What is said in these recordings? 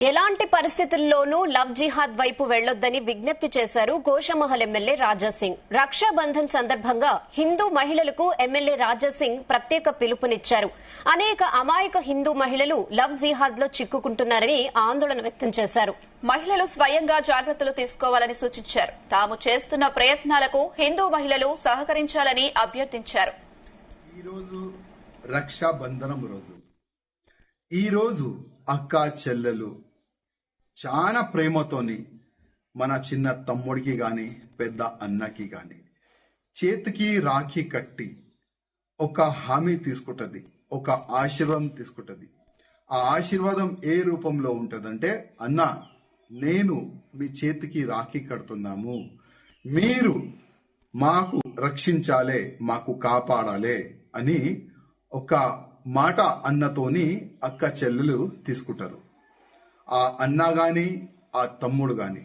ఎలాంటి పరిస్థితుల్లోనూ లవ్ జిహాద్ వైపు వెళ్లొద్దని విజ్ఞప్తి చేశారు గోషామహల్ ఎమ్మెల్యే రాజాసింగ్. రక్షాబంధన్ సందర్భంగా హిందూ మహిళలకు ఎమ్మెల్యే రాజాసింగ్ ప్రత్యేక పిలుపునిచ్చారు. అనేక అమాయక హిందూ మహిళలు లవ్ జిహాద్ లో చిక్కుకుంటున్నారని ఆందోళన వ్యక్తం చేశారు. మహిళలు స్వయంగా జాగ్రత్తలు తీసుకోవాలని సూచించారు. తాము చేస్తున్న ప్రయత్నాలకు హిందూ మహిళలు సహకరించాలని అభ్యర్థించారు. రక్షాబంధనం రోజు ఈ రోజు అక్క చెల్లెలు చాలా ప్రేమతోని మన చిన్న తమ్ముడికి గాని పెద్ద అన్నకి గాని చేతికి రాఖీ కట్టి ఒక హామీ తీసుకుంటది, ఒక ఆశీర్వాదం తీసుకుంటది. ఆ ఆశీర్వాదం ఏ రూపంలో ఉంటదంటే, అన్న నేను మీ చేతికి రాఖీ కడుతున్నాము, మీరు మాకు రక్షించాలే, మాకు కాపాడాలే అని ఒక మాట అన్నతోని అక్క చెల్లెలు తీసుకుంటారు. ఆ అన్న గాని ఆ తమ్ముడు గాని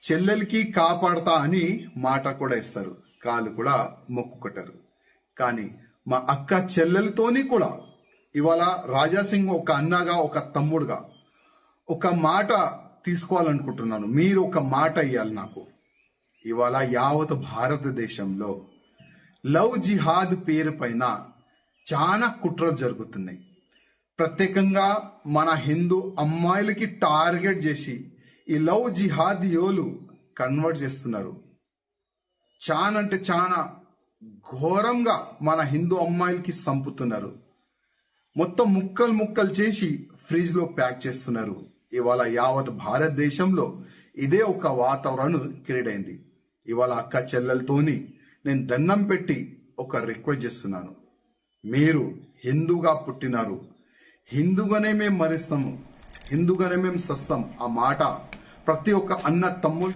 చెల్లెలకి కాపాడతా అని మాట కూడా ఇస్తారు, కాలు కూడా మొక్కుకుంటారు. కానీ మా అక్క చెల్లెలతోని కూడా ఇవాళ రాజాసింగ్ ఒక అన్నగా ఒక తమ్ముడుగా ఒక మాట తీసుకోవాలనుకుంటున్నాను. మీరు ఒక మాట ఇవ్వాలి నాకు. ఇవాళ యావత్ భారతదేశంలో లవ్ జిహాద్ పేరు పైన చాలా కుట్రలు జరుగుతున్నాయి. ప్రత్యేకంగా మన హిందూ అమ్మాయిలకి టార్గెట్ చేసి ఈ లవ్ జిహాదీయోలు కన్వర్ట్ చేస్తున్నారు. చాలా అంటే చాలా ఘోరంగా మన హిందూ అమ్మాయిలకి చంపుతున్నారు. మొత్తం ముక్కలు ముక్కలు చేసి ఫ్రిడ్జ్ లో ప్యాక్ చేస్తున్నారు. ఇవాళ యావత్ భారతదేశంలో ఇదే ఒక వాతావరణం క్రియేట్ అయింది. ఇవాళ అక్క చెల్లెలతోని నేను దండం పెట్టి ఒక రిక్వెస్ట్ చేస్తున్నాను. మీరు హిందూగా పుట్టినారు, హిందూగానే మేము మరిస్తాము, హిందూగానే మేము సస్తాం. ఆ మాట ప్రతి ఒక్క అన్న తమ్ముడు